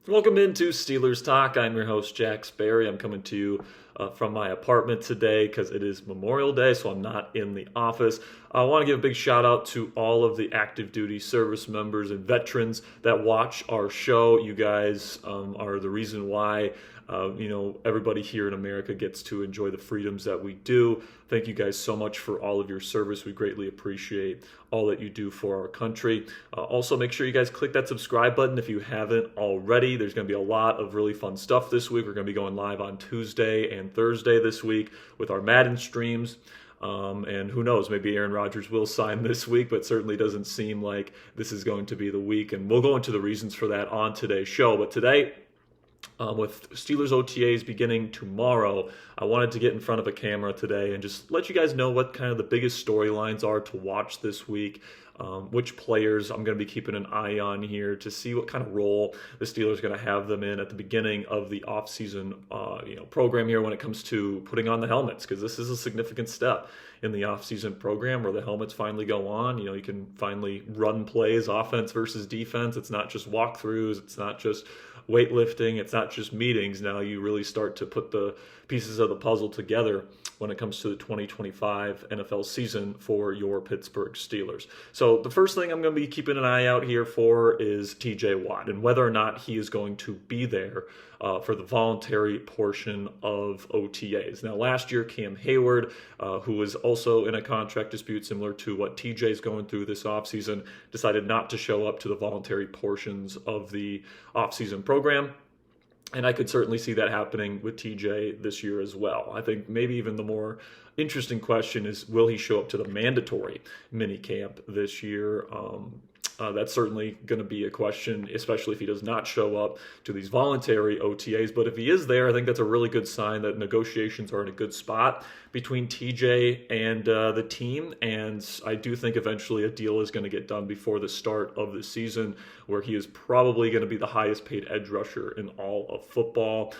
Welcome into Steelers Talk. I'm your host, Jack Sperry. I'm coming to you from my apartment today because it is Memorial Day, so I'm not in the office. I want to give a big shout out to all of the active duty service members and veterans that watch our show. You guys are the reason why everybody here in America gets to enjoy the freedoms that we do. Thank you guys so much for all of your service. We greatly appreciate all that you do for our country. Also, make sure you guys click that subscribe button if you haven't already. There's going to be a lot of really fun stuff this week. We're going to be going live on Tuesday and Thursday this week with our Madden streams. And who knows, maybe Aaron Rodgers will sign this week, but certainly doesn't seem like this is going to be the week. And we'll go into the reasons for that on today's show. But today, with Steelers OTAs beginning tomorrow, I wanted to get in front of a camera today and just let you guys know what kind of the biggest storylines are to watch this week, which players I'm going to be keeping an eye on here to see what kind of role the Steelers are going to have them in at the beginning of the offseason program here when it comes to putting on the helmets, because this is a significant step in the offseason program where the helmets finally go on. You can finally run plays, offense versus defense. It's not just walkthroughs. It's not just weightlifting. It's not just meetings. Now you really start to put the pieces of the puzzle together when it comes to the 2025 NFL season for your Pittsburgh Steelers. So the first thing I'm going to be keeping an eye out here for is TJ Watt and whether or not he is going to be there for the voluntary portion of OTAs. Now, last year, Cam Hayward, who was also in a contract dispute similar to what TJ is going through this offseason, decided not to show up to the voluntary portions of the offseason program. And I could certainly see that happening with TJ this year as well. I think maybe even the more interesting question is, will he show up to the mandatory mini camp this year? That's certainly going to be a question, especially if he does not show up to these voluntary OTAs. But if he is there, I think that's a really good sign that negotiations are in a good spot between TJ and the team. And I do think eventually a deal is going to get done before the start of the season, where he is probably going to be the highest paid edge rusher in all of football,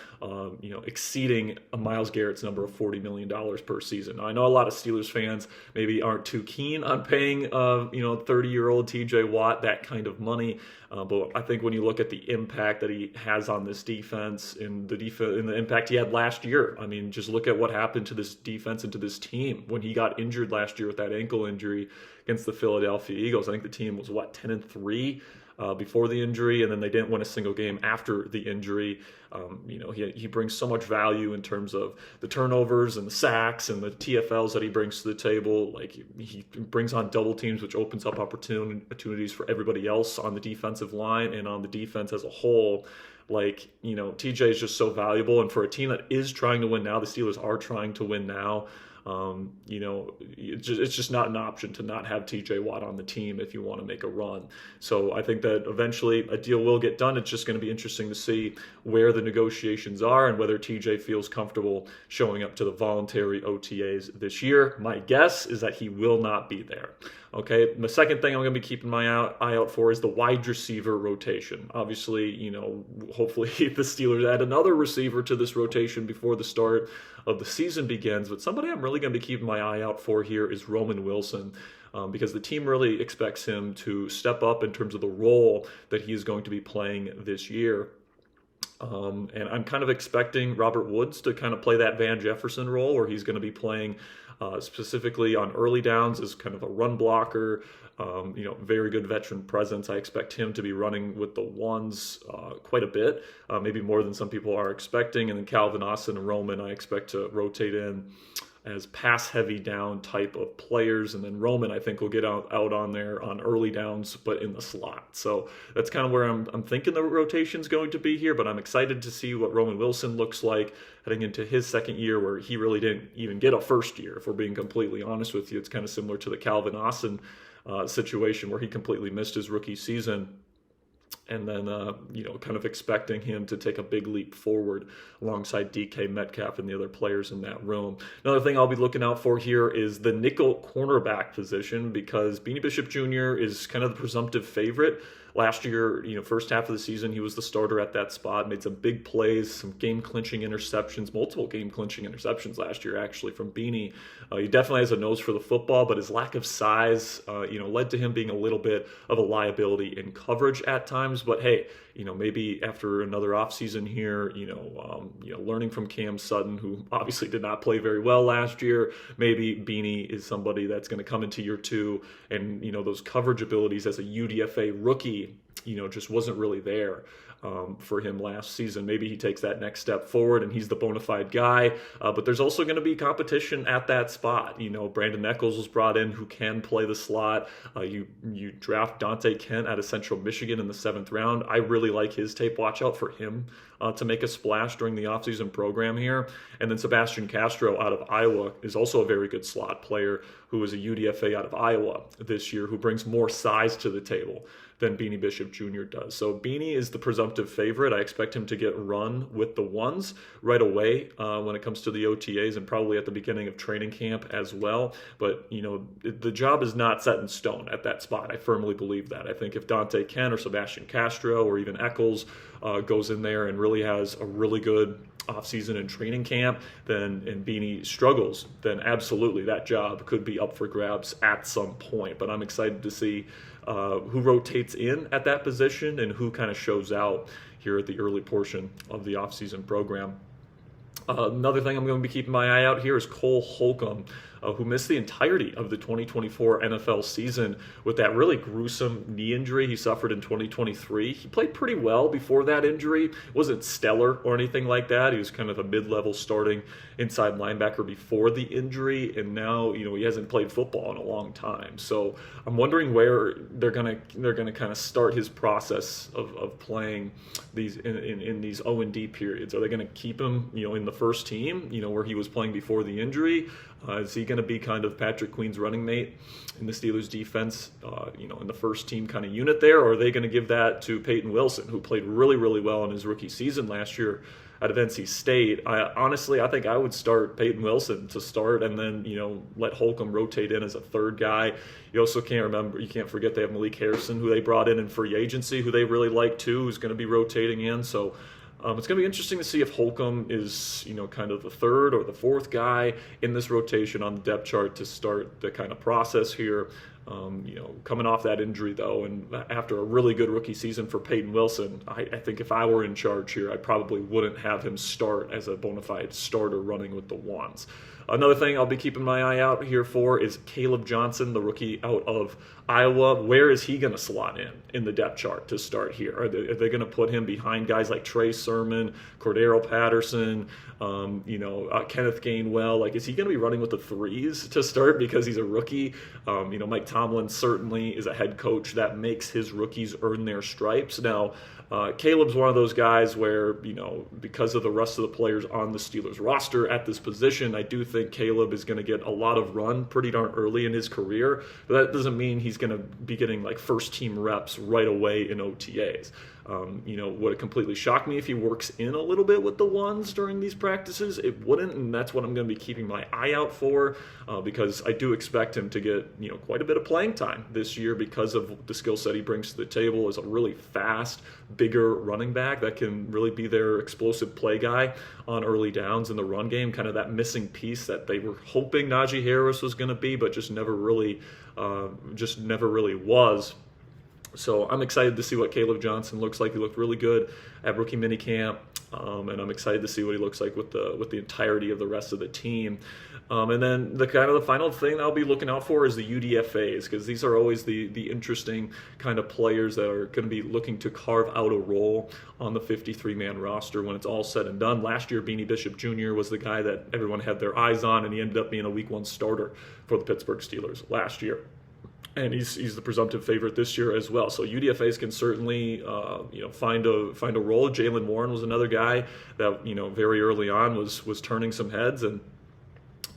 exceeding Myles Garrett's number of $40 million per season. Now, I know a lot of Steelers fans maybe aren't too keen on paying 30-year-old TJ Watt that kind of money. But I think when you look at the impact that he has on this defense and the impact he had last year, I mean, just look at what happened to this defense and to this team when he got injured last year with that ankle injury against the Philadelphia Eagles. I think the team was 10-3 before the injury, and then they didn't win a single game after the injury. He brings so much value in terms of the turnovers and the sacks and the TFLs that he brings to the table. Like, he brings on double teams, which opens up opportunities for everybody else on the defensive line and on the defense as a whole. TJ is just so valuable, and for a team that is trying to win now, the Steelers are trying to win now. It's just not an option to not have TJ Watt on the team if you want to make a run. So I think that eventually a deal will get done. It's just going to be interesting to see where the negotiations are and whether TJ feels comfortable showing up to the voluntary OTAs this year. My guess is that he will not be there. Okay, the second thing I'm going to be keeping my eye out for is the wide receiver rotation. Obviously, hopefully the Steelers add another receiver to this rotation before the start of the season begins. But somebody I'm really going to be keeping my eye out for here is Roman Wilson, because the team really expects him to step up in terms of the role that he is going to be playing this year. And I'm kind of expecting Robert Woods to kind of play that Van Jefferson role, where he's going to be playing specifically on early downs as kind of a run blocker, very good veteran presence. I expect him to be running with the ones quite a bit, maybe more than some people are expecting. And then Calvin Austin and Roman, I expect to rotate in as pass-heavy down type of players. And then Roman, I think, will get out on there on early downs, but in the slot. So that's kind of where I'm thinking the rotation's going to be here, but I'm excited to see what Roman Wilson looks like heading into his second year, where he really didn't even get a first year, if we're being completely honest with you. It's kind of similar to the Calvin Austin situation, where he completely missed his rookie season. And then, kind of expecting him to take a big leap forward alongside DK Metcalf and the other players in that room. Another thing I'll be looking out for here is the nickel cornerback position, because Beanie Bishop Jr. is kind of the presumptive favorite last year, first half of the season, he was the starter at that spot, made some big plays, some game-clinching interceptions, multiple game-clinching interceptions last year, actually, from Beanie. He definitely has a nose for the football, but his lack of size, led to him being a little bit of a liability in coverage at times. But hey, maybe after another offseason here, learning from Cam Sutton, who obviously did not play very well last year, maybe Beanie is somebody that's going to come into year two, and those coverage abilities as a UDFA rookie, just wasn't really there for him last season. Maybe he takes that next step forward and he's the bona fide guy, but there's also going to be competition at that spot. Brandon Echols was brought in, who can play the slot. You draft Dante Kent out of Central Michigan in the 7th round. I really like his tape. Watch out for him to make a splash during the offseason program here. And then Sebastian Castro out of Iowa is also a very good slot player, who is a UDFA out of Iowa this year, who brings more size to the table than Beanie Bishop Jr. does. So Beanie is the presumptive favorite. I expect him to get run with the ones right away when it comes to the OTAs, and probably at the beginning of training camp as well. But, the job is not set in stone at that spot. I firmly believe that. I think if Dante Kent or Sebastian Castro or even Echols goes in there and really has a really good offseason and training camp, and Beanie struggles, then absolutely that job could be up for grabs at some point. But I'm excited to see who rotates in at that position and who kind of shows out here at the early portion of the offseason program. Another thing I'm going to be keeping my eye out here is Cole Holcomb, who missed the entirety of the 2024 NFL season with that really gruesome knee injury he suffered in 2023. He played pretty well before that injury. Wasn't stellar or anything like that. He was kind of a mid-level starting inside linebacker before the injury, and now he hasn't played football in a long time. So I'm wondering where they're gonna kind of start his process of playing these in these O&D periods. Are they going to keep him in the first team, where he was playing before the injury? Is he going to be kind of Patrick Queen's running mate in the Steelers defense, in the first team kind of unit there? Or are they going to give that to Peyton Wilson, who played really, really well in his rookie season last year out of NC State? I think I would start Peyton Wilson to start, and then, let Holcomb rotate in as a third guy. You also can't forget they have Malik Harrison, who they brought in free agency, who they really like too, who's going to be rotating in. So it's going to be interesting to see if Holcomb is, kind of the third or the fourth guy in this rotation on the depth chart to start the kind of process here. Coming off that injury, though, and after a really good rookie season for Peyton Wilson, I think if I were in charge here, I probably wouldn't have him start as a bona fide starter running with the ones. Another thing I'll be keeping my eye out here for is Kaleb Johnson, the rookie out of Iowa. Where is he going to slot in the depth chart to start here? Are they going to put him behind guys like Trey Sermon, Cordero Patterson, Kenneth Gainwell? Like, is he going to be running with the threes to start because he's a rookie? Mike Tomlin certainly is a head coach that makes his rookies earn their stripes. Now, Caleb's one of those guys where, because of the rest of the players on the Steelers roster at this position, I do think Kaleb is going to get a lot of run pretty darn early in his career. But that doesn't mean he's going to be getting like first team reps right away in OTAs. Would it completely shock me if he works in a little bit with the ones during these practices? It wouldn't, and that's what I'm going to be keeping my eye out for, because I do expect him to get quite a bit of playing time this year because of the skill set he brings to the table as a really fast, bigger running back that can really be their explosive play guy on early downs in the run game, kind of that missing piece that they were hoping Najee Harris was going to be, but just never really was. So I'm excited to see what Kaleb Johnson looks like. He looked really good at rookie minicamp, and I'm excited to see what he looks like with the entirety of the rest of the team. And then the final thing I'll be looking out for is the UDFAs, because these are always the interesting kind of players that are going to be looking to carve out a role on the 53-man roster when it's all said and done. Last year, Beanie Bishop Jr. was the guy that everyone had their eyes on, and he ended up being a Week 1 starter for the Pittsburgh Steelers last year. And he's the presumptive favorite this year as well. So UDFAs can certainly find a role. Jalen Warren was another guy that very early on was turning some heads, and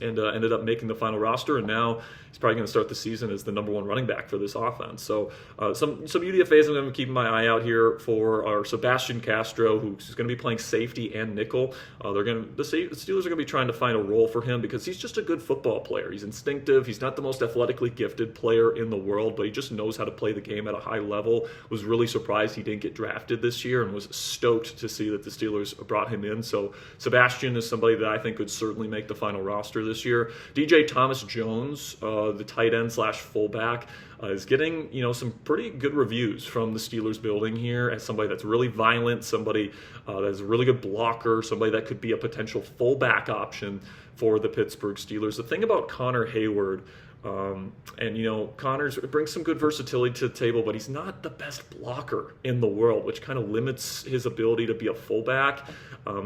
and ended up making the final roster, and now he's probably going to start the season as the number 1 running back for this offense. So some UDFAs I'm going to keep my eye out here for are Sebastian Castro, who's going to be playing safety and nickel. The Steelers are going to be trying to find a role for him because he's just a good football player. He's instinctive. He's not the most athletically gifted player in the world, but he just knows how to play the game at a high level. Was really surprised he didn't get drafted this year and was stoked to see that the Steelers brought him in. So Sebastian is somebody that I think could certainly make the final roster this year. DJ Thomas Jones, the tight end / fullback, is getting some pretty good reviews from the Steelers building here as somebody that's really violent, somebody that's a really good blocker, somebody that could be a potential fullback option for the Pittsburgh Steelers. The thing about Connor Hayward, Connor brings some good versatility to the table, but he's not the best blocker in the world, which kind of limits his ability to be a fullback.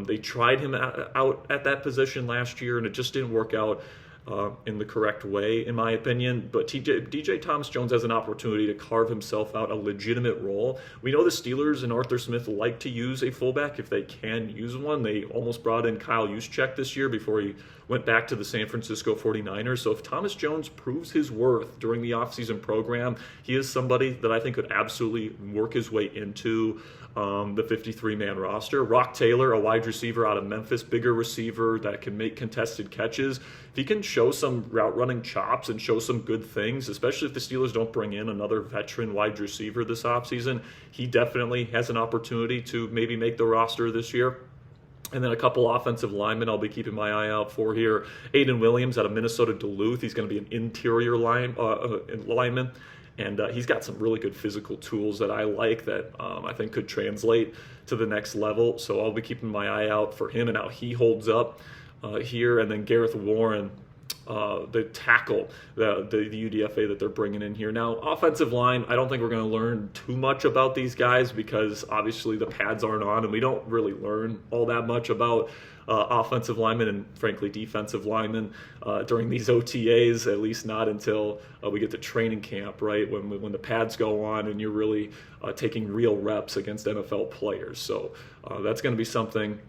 They tried him out at that position last year, and it just didn't work out in the correct way, in my opinion. But DJ Thomas Jones has an opportunity to carve himself out a legitimate role. We know the Steelers and Arthur Smith like to use a fullback if they can use one. They almost brought in Kyle Juszczyk this year before he went back to the San Francisco 49ers. So if Thomas Jones proves his worth during the offseason program, he is somebody that I think could absolutely work his way into the 53-man roster. Rock Taylor, a wide receiver out of Memphis, bigger receiver that can make contested catches. If he can show some route running chops and show some good things, especially if the Steelers don't bring in another veteran wide receiver this offseason, he definitely has an opportunity to maybe make the roster this year. And then a couple offensive linemen I'll be keeping my eye out for here. Aiden Williams out of Minnesota Duluth. He's going to be an interior lineman. And he's got some really good physical tools that I like that I think could translate to the next level. So I'll be keeping my eye out for him and how he holds up here. And then Gareth Warren, the tackle, the UDFA that they're bringing in here. Now, offensive line, I don't think we're going to learn too much about these guys because obviously the pads aren't on, and we don't really learn all that much about offensive linemen and, frankly, defensive linemen during these OTAs, at least not until we get to training camp, right, when the pads go on and you're really taking real reps against NFL players. So that's going to be something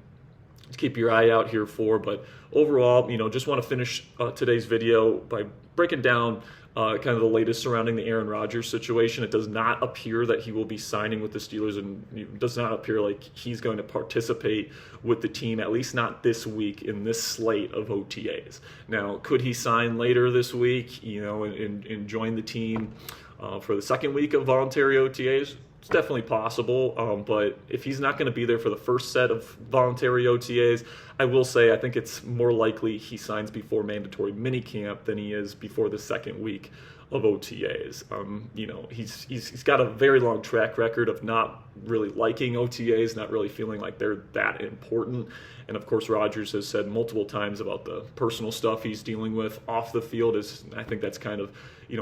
to keep your eye out here for. But overall, just want to finish today's video by breaking down kind of the latest surrounding the Aaron Rodgers situation. It does not appear that he will be signing with the Steelers, and it does not appear like he's going to participate with the team, at least not this week in this slate of OTAs. Now, could he sign later this week, and join the team for the second week of voluntary OTAs? It's definitely possible, but if he's not going to be there for the first set of voluntary OTAs, I will say I think it's more likely he signs before mandatory minicamp than he is before the second week of OTAs. He's got a very long track record of not really liking OTAs, not really feeling like they're that important. And of course, Rodgers has said multiple times about the personal stuff he's dealing with off the field. I think that's kind of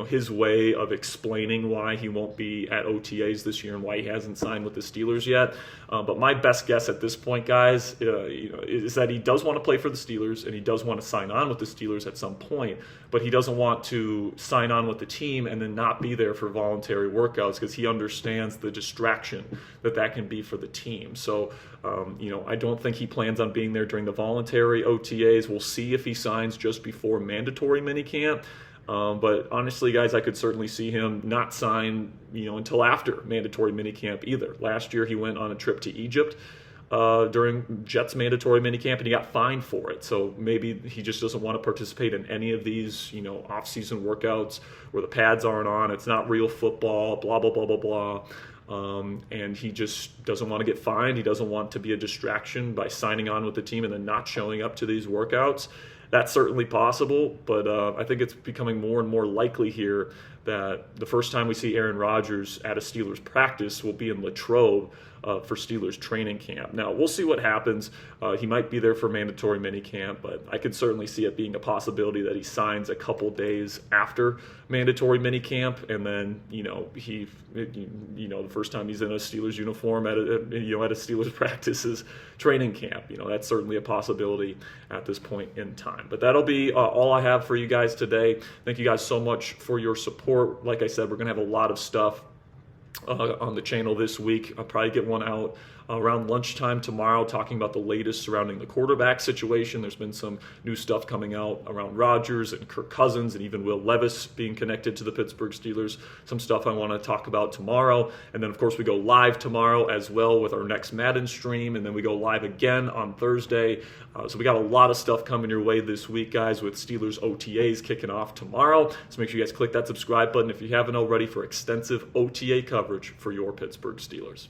his way of explaining why he won't be at OTAs this year and why he hasn't signed with the Steelers yet. But my best guess at this point, guys, is that he does want to play for the Steelers and he does want to sign on with the Steelers at some point, but he doesn't want to sign on with the team and then not be there for voluntary workouts because he understands the distraction that can be for the team. So, I don't think he plans on being there during the voluntary OTAs. We'll see if he signs just before mandatory minicamp. But honestly, guys, I could certainly see him not sign, until after mandatory minicamp either. Last year, he went on a trip to Egypt during Jets mandatory minicamp, and he got fined for it. So maybe he just doesn't want to participate in any of these, off-season workouts where the pads aren't on. It's not real football, blah, blah, blah, blah, blah. And he just doesn't want to get fined. He doesn't want to be a distraction by signing on with the team and then not showing up to these workouts. That's certainly possible, but I think it's becoming more and more likely here that the first time we see Aaron Rodgers at a Steelers practice will be in Latrobe for Steelers training camp. Now, we'll see what happens. He might be there for mandatory minicamp, but I could certainly see it being a possibility that he signs a couple days after mandatory minicamp, and then, the first time he's in a Steelers uniform at a Steelers practice is training camp. That's certainly a possibility at this point in time. But that'll be all I have for you guys today. Thank you guys so much for your support. Like I said, we're going to have a lot of stuff on the channel this week. I'll probably get one out around lunchtime tomorrow, talking about the latest surrounding the quarterback situation. There's been some new stuff coming out around Rodgers and Kirk Cousins and even Will Levis being connected to the Pittsburgh Steelers. Some stuff I want to talk about tomorrow. And then, of course, we go live tomorrow as well with our next Madden stream. And then we go live again on Thursday. So we got a lot of stuff coming your way this week, guys, with Steelers OTAs kicking off tomorrow. So make sure you guys click that subscribe button if you haven't already for extensive OTA coverage for your Pittsburgh Steelers.